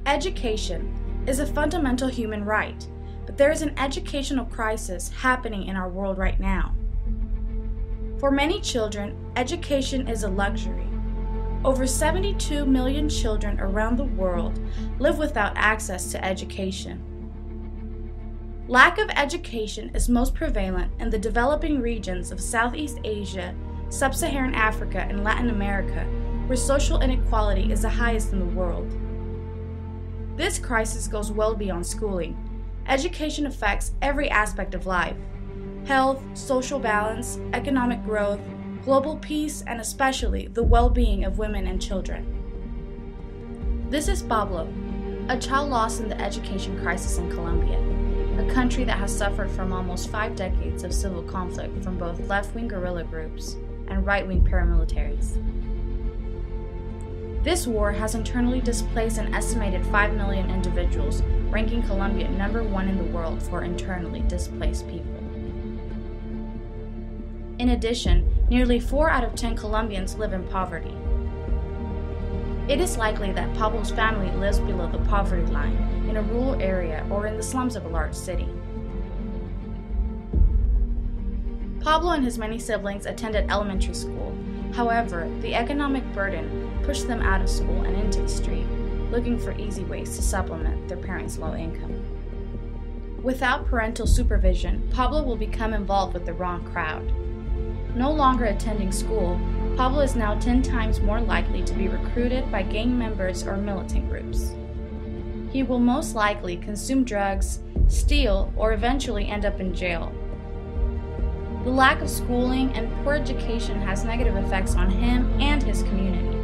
Education is a fundamental human right, but there is an educational crisis happening in our world right now. For many children, education is a luxury. Over 72 million children around the world live without access to education. Lack of education is most prevalent in the developing regions of Southeast Asia, Sub-Saharan Africa, and Latin America, where social inequality is the highest in the world. This crisis goes well beyond schooling. Education affects every aspect of life: health, social balance, economic growth, global peace, and especially the well-being of women and children. This is Pablo, a child lost in the education crisis in Colombia, a country that has suffered from almost 5 decades of civil conflict from both left-wing guerrilla groups and right-wing paramilitaries. This war has internally displaced an estimated 5 million individuals, ranking Colombia number 1 in the world for internally displaced people. In addition, nearly 4 out of 10 Colombians live in poverty. It is likely that Pablo's family lives below the poverty line in a rural area or in the slums of a large city. Pablo and his many siblings attended elementary school. However, the economic burden pushed them out of school and into the street, looking for easy ways to supplement their parents' low income. Without parental supervision, Pablo will become involved with the wrong crowd. No longer attending school, Pablo is now 10 times more likely to be recruited by gang members or militant groups. He will most likely consume drugs, steal, or eventually end up in jail. The lack of schooling and poor education has negative effects on him and his community.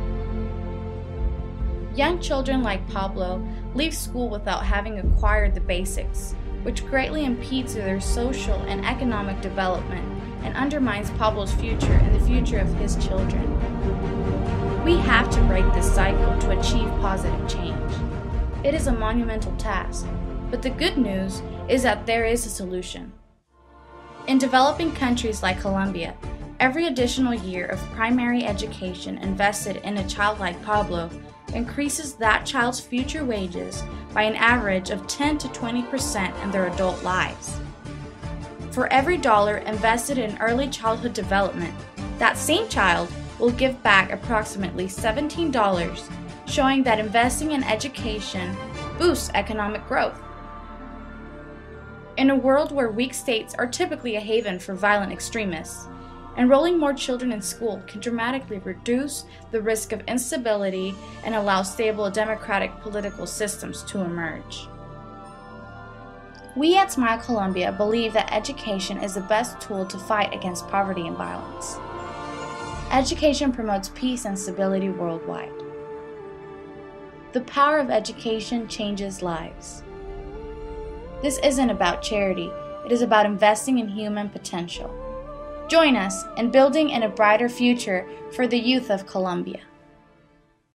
Young children like Pablo leave school without having acquired the basics, which greatly impedes their social and economic development and undermines Pablo's future and the future of his children. We have to break this cycle to achieve positive change. It is a monumental task, but the good news is that there is a solution. In developing countries like Colombia, every additional year of primary education invested in a child like Pablo increases that child's future wages by an average of 10 to 20% in their adult lives. For every dollar invested in early childhood development, that same child will give back approximately $17, showing that investing in education boosts economic growth. In a world where weak states are typically a haven for violent extremists, enrolling more children in school can dramatically reduce the risk of instability and allow stable democratic political systems to emerge. We at Smile Colombia believe that education is the best tool to fight against poverty and violence. Education promotes peace and stability worldwide. The power of education changes lives. This isn't about charity, it is about investing in human potential. Join us in building in a brighter future for the youth of Colombia.